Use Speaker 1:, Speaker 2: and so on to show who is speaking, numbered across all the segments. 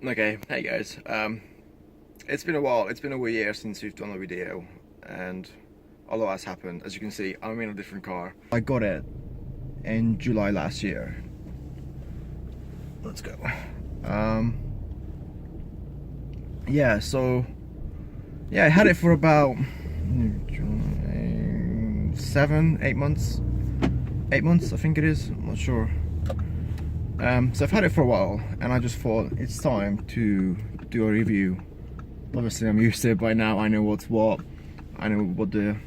Speaker 1: Okay, hey guys. It's been a while. It's been over a year since we've done a video, and a lot has happened. As you can see, I'm in a different car. I got it in July last year. Let's go. Yeah. So, yeah, I had it for about 8 months. 8 months, I think it is. I'm not sure. So I've had it for a while, and I just thought it's time to do a review. Obviously I'm used to it by now. I know what's what. I know what the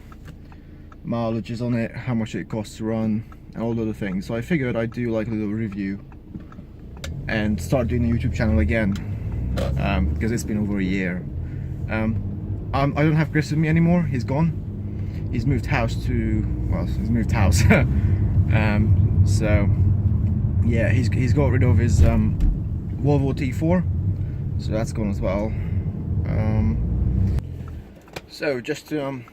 Speaker 1: mileage is on it, how much it costs to run, and all the other things. So I figured I'd do like a little review and start doing the YouTube channel again, because it's been over a year. I don't have Chris with me anymore. He's gone. He's moved house to, well, he's moved house. So yeah, he's got rid of his Volvo T4, so that's gone as well. So just to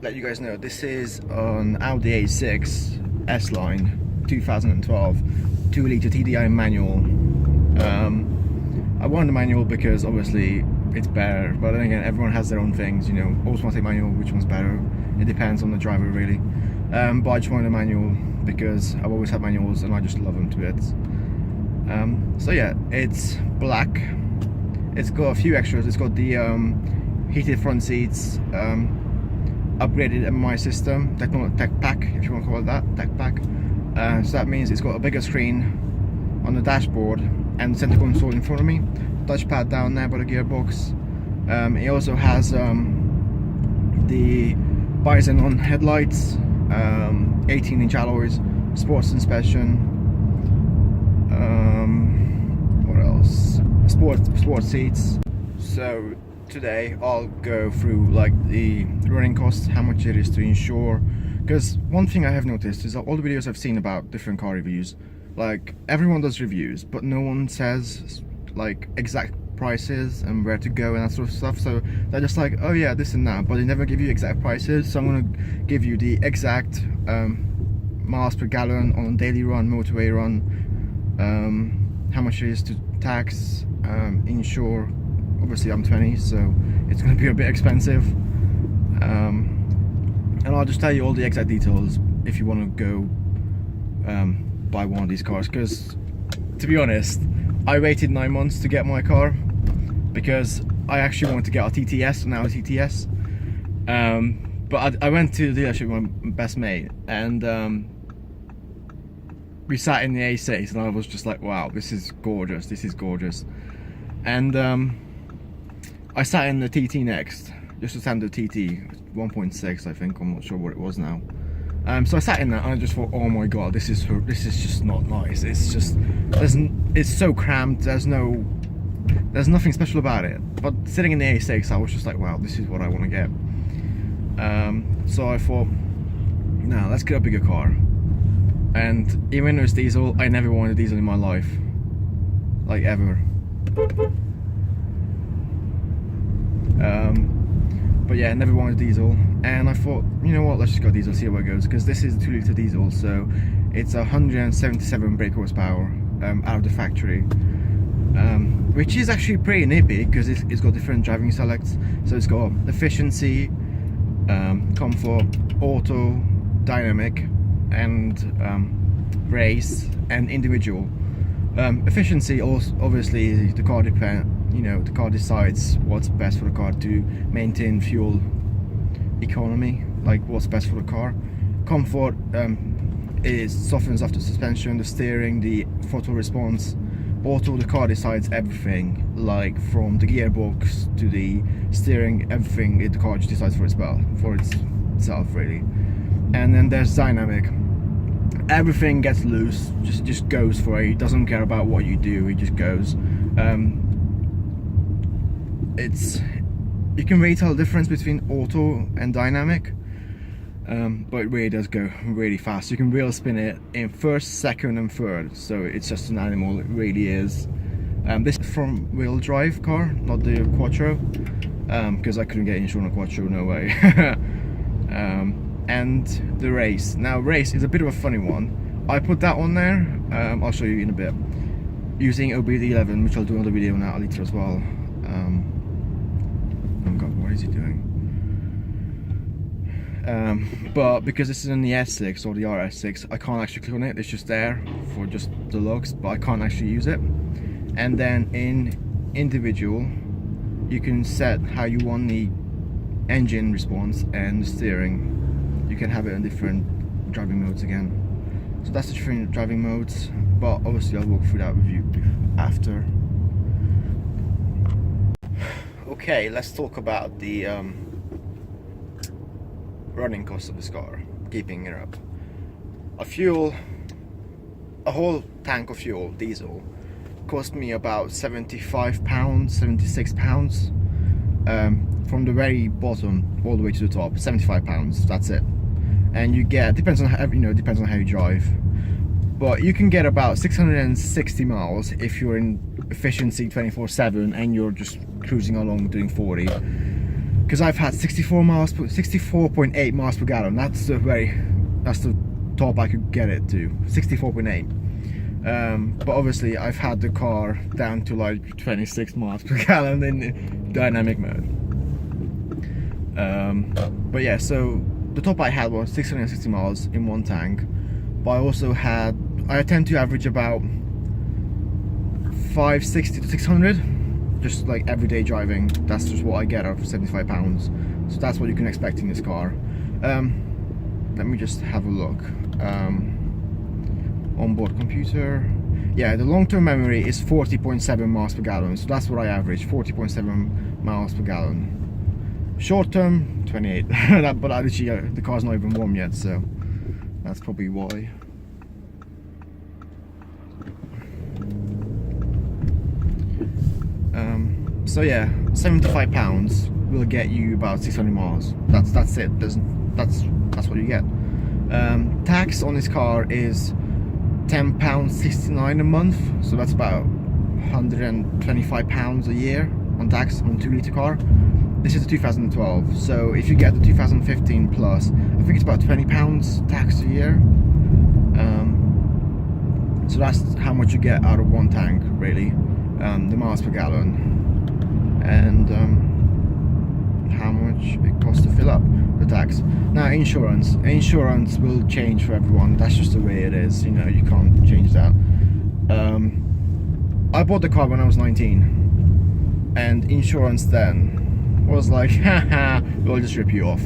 Speaker 1: let you guys know, this is an Audi A6 S-Line 2012 2-litre TDI manual. I wanted the manual because obviously it's better, but then again, everyone has their own things, you know, automatic manual, which one's better, it depends on the driver really. But I just wanted a manual because I've always had manuals and I just love them to bits. So yeah, it's black. It's got a few extras. It's got the heated front seats, upgraded MI system, tech pack, if you want to call it that, tech pack. So that means it's got a bigger screen on the dashboard and center console in front of me, touchpad down there by the gearbox. It also has the Bison on headlights, 18-inch alloys, sports suspension, what else? Sport seats. So today I'll go through like the running costs, how much it is to insure. Because one thing I have noticed is that all the videos I've seen about different car reviews, like everyone does reviews, but no one says like exact prices and where to go and that sort of stuff. So they're just like, oh yeah, this and that, but they never give you exact prices. So I'm gonna give you the exact miles per gallon on a daily run, motorway run, how much it is to tax, insure. Obviously I'm 20, so it's gonna be a bit expensive, and I'll just tell you all the exact details if you want to go buy one of these cars. Because to be honest, I waited 9 months to get my car because I actually wanted to get a TTS, an Audi TTS. But I went to the dealership with my best mate, and we sat in the A6, and I was just like, wow, this is gorgeous, this is gorgeous. And I sat in the TT next, just a standard TT, 1.6 I think, I'm not sure what it was now. So I sat in that and I just thought, oh my god, this is just not nice. It's just, it's so cramped, there's nothing special about it. But sitting in the A6, I was just like, wow, this is what I want to get. So I thought, nah, let's get a bigger car. And even though it's diesel, I never wanted a diesel in my life, like ever. But yeah, I never wanted diesel, and I thought, you know what, let's just go diesel, see how it goes, because this is a 2-litre diesel, so it's 177 brake horsepower out of the factory, which is actually pretty nippy because it's got different driving selects. So it's got efficiency, comfort, auto, dynamic, and race and individual. Efficiency, also obviously the car the car decides what's best for the car to maintain fuel economy, like what's best for the car. Comfort is softens after suspension, the steering, the throttle response. Auto, the car decides everything, like from the gearbox to the steering, everything the car just decides for itself really. And then there's dynamic. Everything gets loose, just goes for it. He doesn't care about what you do, he just goes. You can really tell the difference between auto and dynamic, but it really does go really fast. You can wheel spin it in first, second and third, so it's just an animal, it really is. This is from wheel drive car, not the Quattro, because I couldn't get insurance on a Quattro, no way. And the race. Now race is a bit of a funny one. I put that on there, I'll show you in a bit. using OBD11, which I'll do another video on that later as well. Oh god, what is he doing? But because this is in the S6 or the RS6, I can't actually click on it. It's just there for just the looks, but I can't actually use it. And then in individual, you can set how you want the engine response and the steering. You can have it in different driving modes again. So that's the different driving modes, but obviously I'll walk through that with you after. Okay, let's talk about the running cost of this car, keeping it up. A whole tank of fuel, diesel, cost me about £75, £76. From the very bottom all the way to the top, £75. That's it. And you get, depends on how you drive, but you can get about 660 miles if you're in efficiency 24/7 and you're just cruising along doing 40. Because I've had 64.8 miles per gallon. That's the top I could get it to, 64.8. But obviously I've had the car down to like 26 miles per gallon in dynamic mode. But yeah, so the top I had was 660 miles in one tank, but I tend to average about 560 to 600, just like everyday driving. That's just what I get out of £75. So that's what you can expect in this car. Let me just have a look. Onboard computer. Yeah, the long-term memory is 40.7 miles per gallon, so that's what I average, 40.7 miles per gallon. Short term, 28. But actually, the car's not even warm yet, so that's probably why. So yeah, £75 will get you about 600 miles. That's it. That's what you get. Tax on this car is £10.69 a month, so that's about £125 a year on tax on a 2-litre car. This is a 2012, so if you get the 2015 plus, I think it's about £20 tax a year. So that's how much you get out of one tank, really. The miles per gallon, and how much it costs to fill up the tax. Now insurance will change for everyone. That's just the way it is, you can't change that. I bought the car when I was 19, and insurance then was like, haha, we'll just rip you off.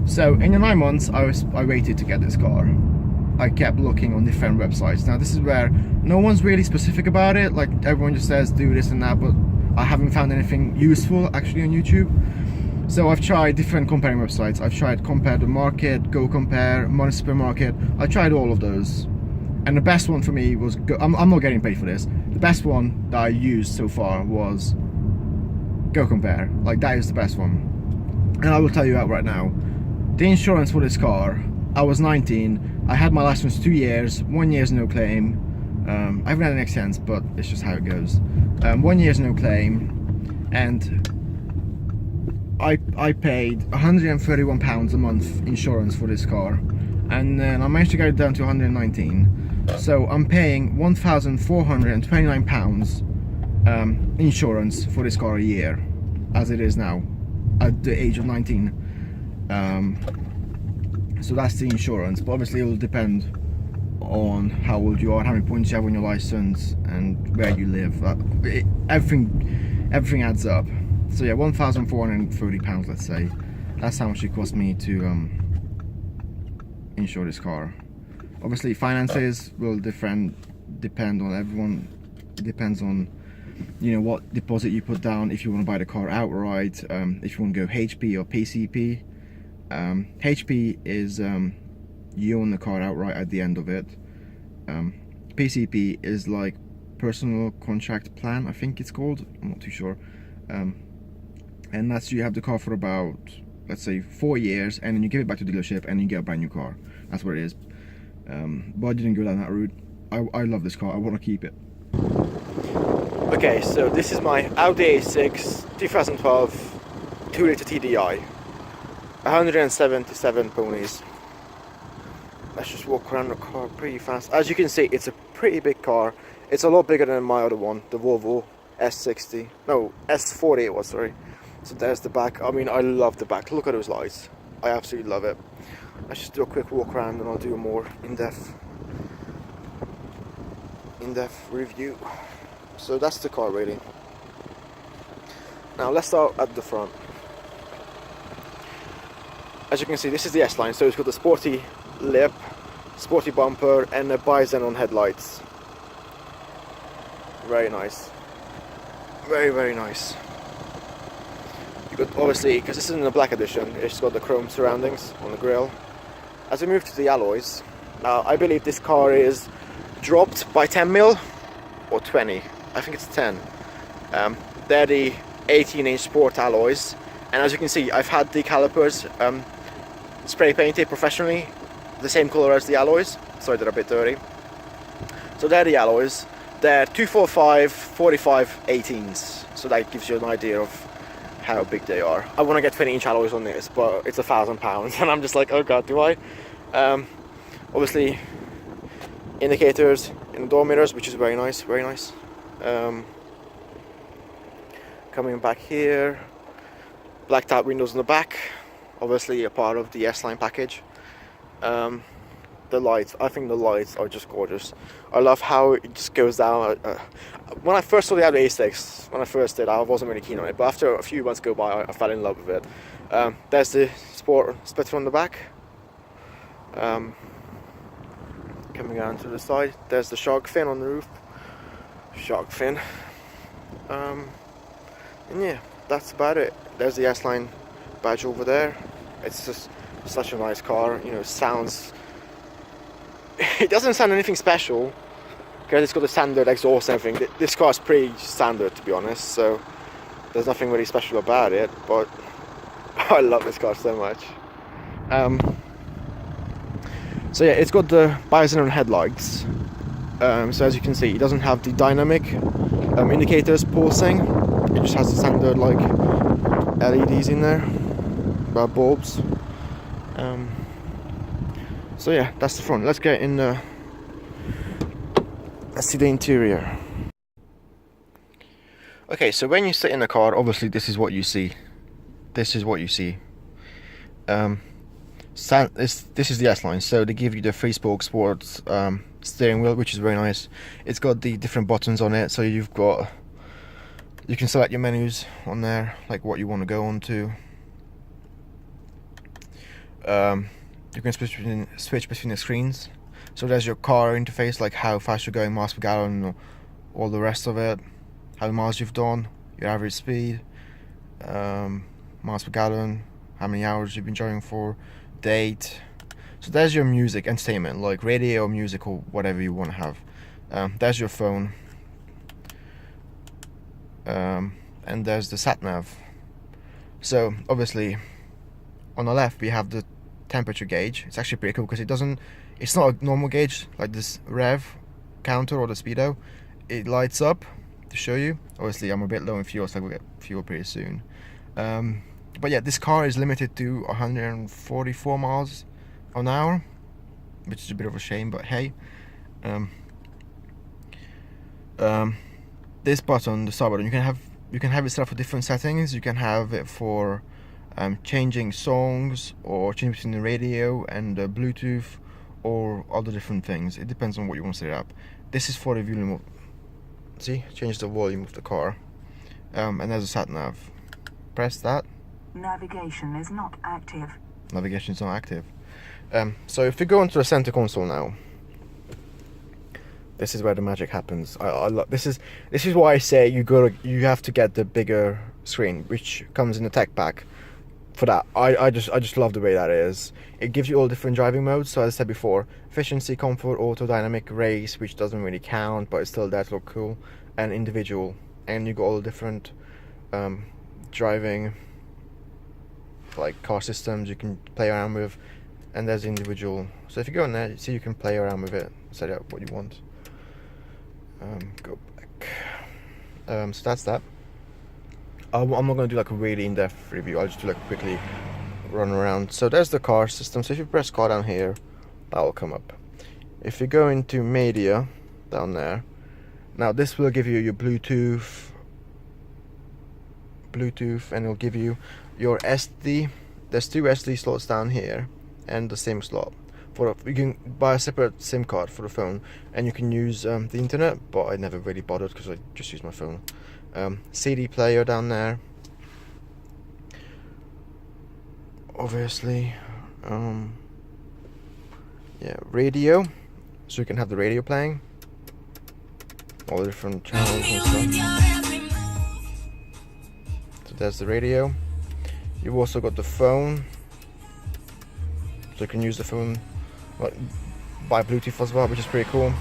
Speaker 1: So in the 9 months I waited to get this car. I kept looking on different websites. Now this is where no one's really specific about it, like everyone just says do this and that, but I haven't found anything useful actually on YouTube. So I've tried different comparing websites. I've tried Compare the Market, Go Compare, Money Supermarket. I tried all of those, and the best one for me was I'm not getting paid for this. The best one that I used so far was Go Compare. Like, that is the best one. And I will tell you out right now, the insurance for this car, I was 19, I had my license 2 years, 1 year's no claim. I haven't had any accidents, but it's just how it goes. 1 year's no claim, and I paid £131 a month insurance for this car, and then I managed to get it down to 119. So I'm paying £1,429 insurance for this car a year, as it is now, at the age of 19. So that's the insurance, but obviously it will depend on how old you are, how many points you have on your license, and where you live. Everything adds up. So yeah, £1,430, let's say. That's how much it cost me to insure this car. Obviously finances will depend on everyone. It depends on what deposit you put down, if you want to buy the car outright, if you want to go HP or PCP. HP is you own the car outright at the end of it. PCP is like personal contract plan, I think it's called, I'm not too sure. And that's, you have the car for about, let's say, 4 years, and then you give it back to the dealership and you get a brand new car. That's what it is. But I didn't go down that route. I love this car, I want to keep it. Okay, so this is my Audi A6 2012 2-litre TDI, 177 ponies. Let's just walk around the car pretty fast. As you can see, it's a pretty big car. It's a lot bigger than my other one, the Volvo S60. No, S40 it was, sorry. So there's the back. I mean, I love the back. Look at those lights. I absolutely love it. Let's just do a quick walk around and I'll do a more in-depth review. So that's the car really. Now let's start at the front. As you can see, this is the S-Line, so it's got the sporty lip, sporty bumper and a bi-xenon headlights. Very nice. Very, very nice. You got, obviously, because this is in the black edition, it's got the chrome surroundings on the grille. As we move to the alloys, now I believe this car is dropped by 10 mil or 20. I think it's 10. They're the 18-inch sport alloys, and as you can see, I've had the calipers spray painted professionally, the same color as the alloys. Sorry, they're a bit dirty. So they're the alloys. They're 245, 45, 18s. So that gives you an idea of how big they are. I want to get 20-inch alloys on this, but it's £1,000, and I'm just like, oh god, do I? Obviously, indicators in the door mirrors, which is very nice, very nice. Coming back here, blacked out windows in the back, obviously a part of the S-Line package. The lights, I think the lights are just gorgeous. I love how it just goes down. When I first saw the Audi A6, when I first did, I wasn't really keen on it, but after a few months go by, I fell in love with it. There's the sport splitter on the back. Coming down to the side, there's the shark fin on the roof. Shark fin. And yeah, that's about it. There's the S-Line badge over there. It's just such a nice car. You know, sounds. It doesn't sound anything special because it's got the standard exhaust and everything. This car is pretty standard, to be honest. So there's nothing really special about it. But I love this car so much. So yeah, it's got the bi-xenon headlights. So as you can see, it doesn't have the dynamic indicators pulsing. It just has the standard like LEDs in there, bulbs. So yeah, that's the front. Let's get in the. Let's see the interior. Okay, so when you sit in the car, obviously this is what you see. This is what you see. This is the S-Line, so they give you the 3-spoke sports steering wheel, which is very nice. It's got the different buttons on it, so you can select your menus on there, like what you want to go on to. You can switch between the screens. So there's your car interface, like how fast you're going, miles per gallon, all the rest of it, how many miles you've done, your average speed, miles per gallon, how many hours you've been driving for, date. So there's your music, entertainment, like radio, music, or whatever you want to have. There's your phone. And there's the sat nav. So obviously on the left we have the temperature gauge. It's actually pretty cool because it's not a normal gauge like this rev counter or the speedo. It lights up to show you. Obviously I'm a bit low in fuel, so I will get fuel pretty soon. But yeah, this car is limited to 144 miles an hour, which is a bit of a shame, but hey. This button, the start button, you can have it set up for different settings. You can have it for changing songs, or changing between the radio and the Bluetooth, or other different things. It depends on what you want to set up. This is for the volume. See, change the volume of the car. And there's a sat nav. Press that.
Speaker 2: Navigation is not active.
Speaker 1: Navigation is not active. So if we go into the center console now, this is where the magic happens. This is why I say you have to get the bigger screen, which comes in the tech pack. For that, I just love the way that is. It gives you all different driving modes. So as I said before, efficiency, comfort, auto, dynamic, race, which doesn't really count, but it's still there to look cool, and individual. And you got all the different driving, like car systems you can play around with, and there's individual. So if you go in there, you see you can play around with it, set up what you want. Go back. So that's that. I'm not going to do like a really in-depth review. I'll just do like a quickly run around. So there's the car system. So if you press car down here, that will come up. If you go into media down there, Now this will give you your Bluetooth, and it'll give you your SD. There's 2 SD slots down here and the SIM slot. You can buy a separate SIM card for the phone, and you can use the internet, but I never really bothered because I just use my phone. CD player down there, obviously. Yeah, radio, so you can have the radio playing, all the different channels and stuff. So there's the radio. You've also got the phone, so you can use the phone by Bluetooth as well, which is pretty cool.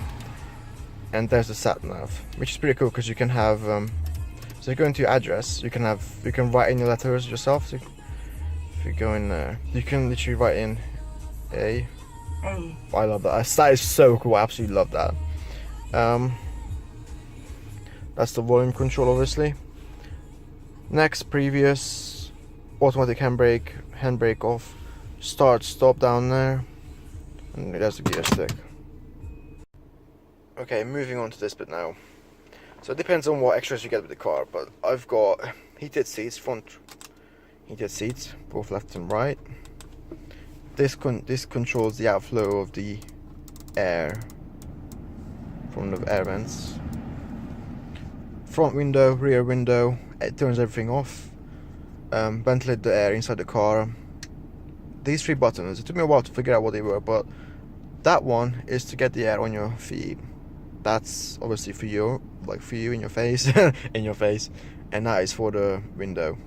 Speaker 1: And there's the sat nav, which is pretty cool because you can have so you go into your address, you can write in your letters yourself. So if you go in there, you can literally write in A. I love that. That is so cool. I absolutely love that. That's the volume control, obviously. Next, previous, automatic handbrake off, start stop down there, and there's the gear stick. Okay, moving on to this bit now. So it depends on what extras you get with the car, but I've got heated seats, front heated seats, both left and right. This controls the outflow of the air from the air vents. Front window, rear window, it turns everything off. Ventilate the air inside the car. These 3 buttons, it took me a while to figure out what they were, but that one is to get the air on your feet. That's obviously for you, in your face, and that is for the window.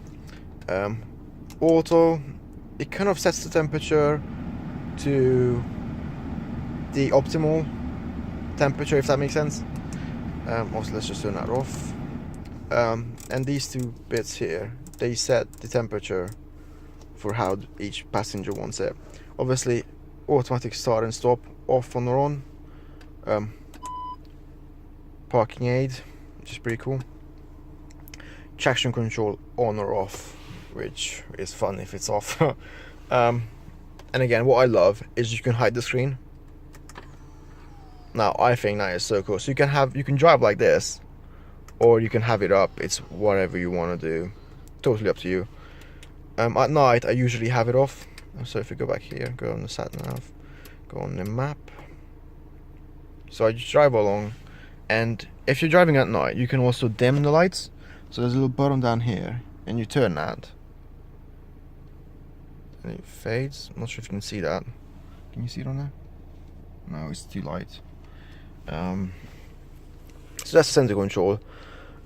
Speaker 1: Auto, it kind of sets the temperature to the optimal temperature, if that makes sense. Also, let's just turn that off. And these 2 bits here, they set the temperature for how each passenger wants it. Obviously, automatic start and stop off on their own. Parking aid, which is pretty cool. Traction control on or off, which is fun if it's off. And again, what I love is you can hide the screen. Now I think that is so cool. So you can drive like this, or you can have it up. It's whatever you want to do. Totally up to you. At night I usually have it off. So if you go back here, go on the sat nav, go on the map. So I just drive along, and if you're driving at night, you can also dim the lights. So there's a little button down here, and you turn that, and it fades. I'm not sure if you can see that. Can you see it on there? No, it's too light. So that's the center control.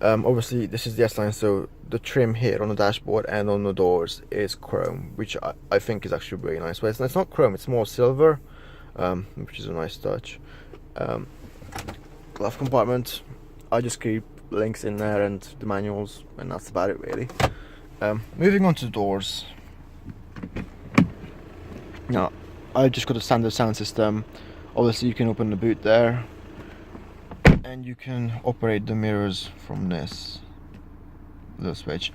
Speaker 1: Obviously this is the S-Line, so the trim here on the dashboard and on the doors is chrome, which I think is actually really nice. But it's not chrome, it's more silver, which is a nice touch. Glove compartment, I just keep links in there and the manuals, and that's about it really. Moving on to the doors. Now I just got a standard sound system. Obviously you can open the boot there, and you can operate the mirrors from this little switch.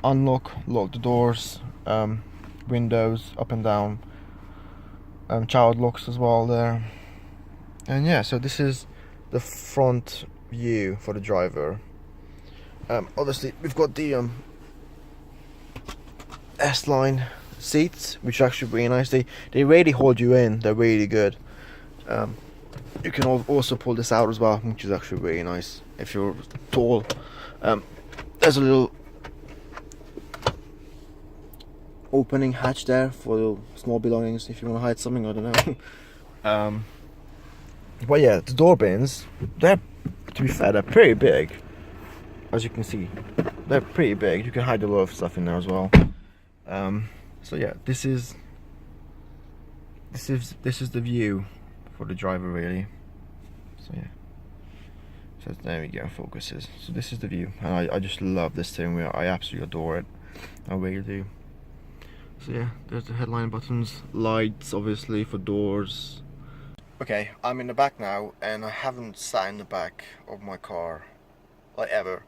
Speaker 1: Unlock, lock the doors, windows up and down, child locks as well there. And yeah, so this is the front view for the driver. Obviously we've got the S-Line seats, which are actually really nice. They really hold you in, they're really good. You can also pull this out as well, which is actually really nice if you're tall. There's a little opening hatch there for the small belongings if you want to hide something, I don't know. But yeah, the door bins, to be fair, they're pretty big. As you can see, they're pretty big. You can hide a lot of stuff in there as well. So yeah, this is the view for the driver really. So yeah, so there we go, focuses. So this is the view, and I just love this steering wheel. I absolutely adore it. I really do. So yeah, there's the headline buttons, lights obviously for doors. Okay, I'm in the back now, and I haven't sat in the back of my car like ever.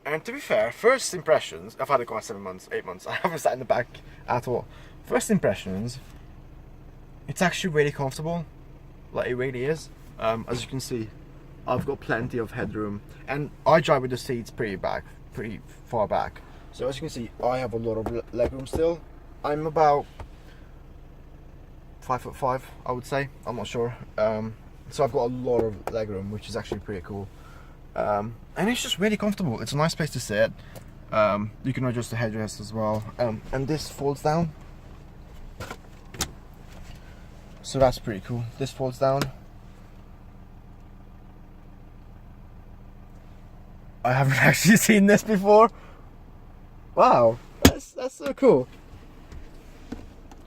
Speaker 1: And to be fair, first impressions, I've had it for 7 months, 8 months, I haven't sat in the back at all. First impressions, it's actually really comfortable, like it really is. As you can see, I've got plenty of headroom, and I drive with the seats pretty far back. So as you can see, I have a lot of legroom still. I'm about 5'5", I would say. I'm not sure. So I've got a lot of legroom, which is actually pretty cool. And it's just really comfortable. It's a nice place to sit. You can adjust the headrest as well. And this folds down. So that's pretty cool. This folds down. I haven't actually seen this before. Wow, that's so cool.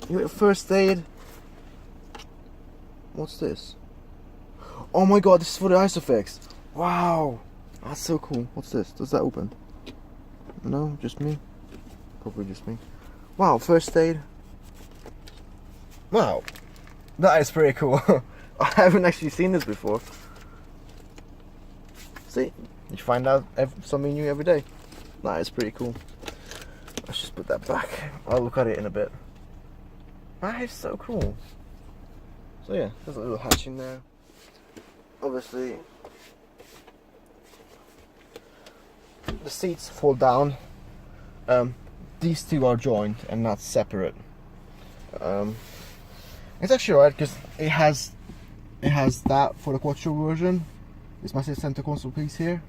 Speaker 1: You got first aid. What's this? Oh my god, this is for the Isofix. Wow, that's so cool. What's this? Does that open? No, just me. Probably just me. Wow, first aid. Wow, that is pretty cool. I haven't actually seen this before. See, you find out something new every day. That is pretty cool. Let's just put that back. I'll look at it in a bit. That is so cool. So yeah, there's a little hatch in there. Obviously, the seats fall down. These two are joined and not separate. It's actually alright because it has that for the Quattro version. This massive center console piece here,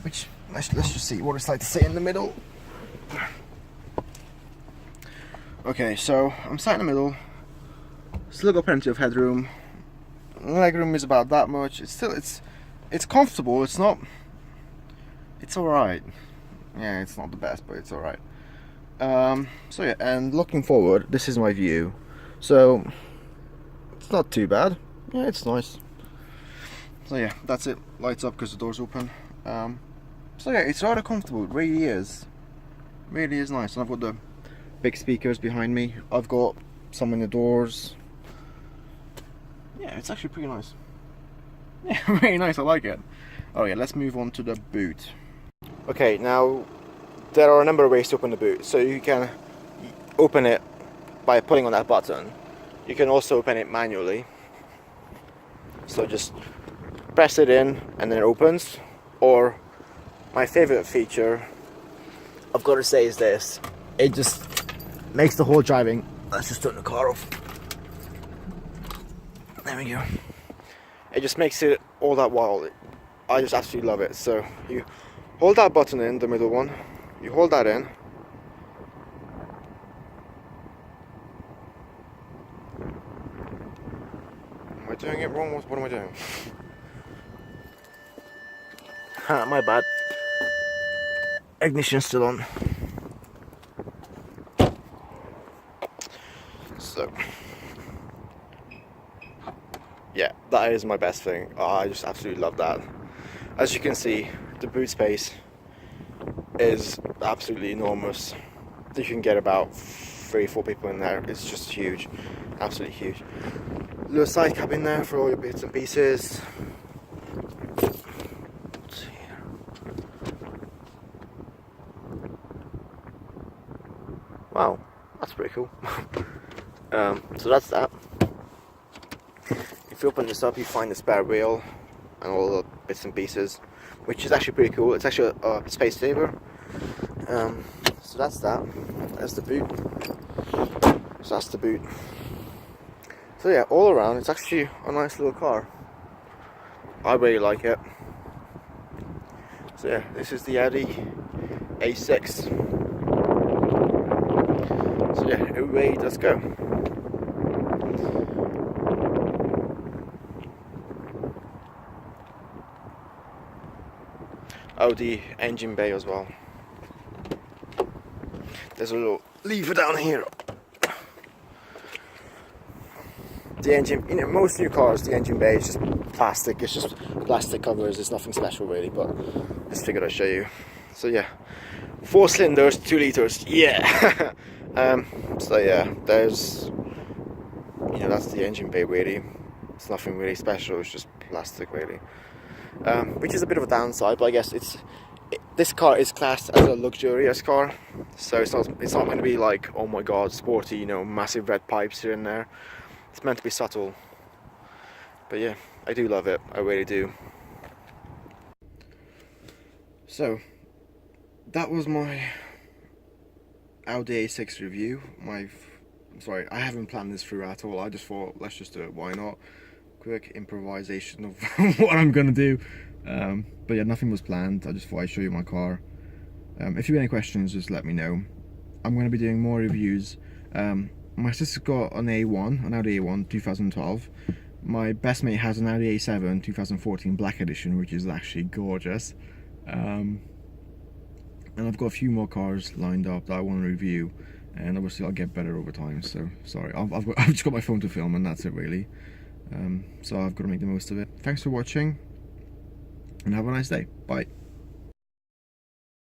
Speaker 1: which let's just see what it's like to sit in the middle. Okay, so I'm sat in the middle. Still got plenty of headroom. Legroom is about that much. It's comfortable. It's alright. Yeah, it's not the best, but it's alright. So yeah, and looking forward, this is my view. So it's not too bad. Yeah, it's nice. So yeah, that's it. Lights up because the door's open. So yeah, it's rather comfortable. It really is. Really is nice. And I've got the big speakers behind me. I've got some in the doors. Yeah, it's actually pretty nice. Yeah, really nice. I like it. Oh yeah, let's move on to the boot. Okay, now there are a number of ways to open the boot. So you can open it by pulling on that button. You can also open it manually. So just press it in and then it opens. Or my favorite feature, I've got to say, is this. It just makes the whole driving. Let's just turn the car off. There we go. It just makes it all that wild. I just absolutely love it. So you hold that button in, the middle one. You hold that in. Am I doing it wrong? What am I doing? My bad. Ignition's still on. So yeah, that is my best thing. Oh, I just absolutely love that. As you can see, the boot space is absolutely enormous. You can get about 3-4 people in there. It's just huge, absolutely huge. Little side cabin there for all your bits and pieces. Wow, that's pretty cool. So that's that. If you open this up, you find the spare wheel and all the bits and pieces, which is actually pretty cool. It's actually a space saver. So that's that. That's the boot. So that's the boot. So yeah, all around, it's actually a nice little car. I really like it. So yeah, this is the Audi A6. So yeah, away let's go. Oh, the engine bay as well. There's a little lever down here. The engine, you know, most new cars, the engine bay is just plastic. It's just plastic covers. There's nothing special really, but I just figured I'd show you. So yeah, 4 cylinders, 2 liters. Yeah. So yeah, there's, you know, that's the engine bay really. It's nothing really special. It's just plastic really. Which is a bit of a downside, but I guess this car is classed as a luxurious car, so it's not going to be like, oh my god, sporty, you know, massive red pipes here and there. It's meant to be subtle, but yeah, I do love it. I really do. So that was my Audi A6 review. Sorry, I haven't planned this through at all. I just thought, let's just do it, why not? Quick improvisation of what I'm gonna do. But yeah, nothing was planned. I just thought I'd show you my car. If you have any questions, just let me know. I'm gonna be doing more reviews. My sister's got an Audi A1 2012. My best mate has an Audi A7 2014 Black Edition, which is actually gorgeous. And I've got a few more cars lined up that I want to review, and obviously I'll get better over time. So sorry, I've just got my phone to film, and that's it really. So I've got to make the most of it. Thanks for watching, and have a nice day. Bye.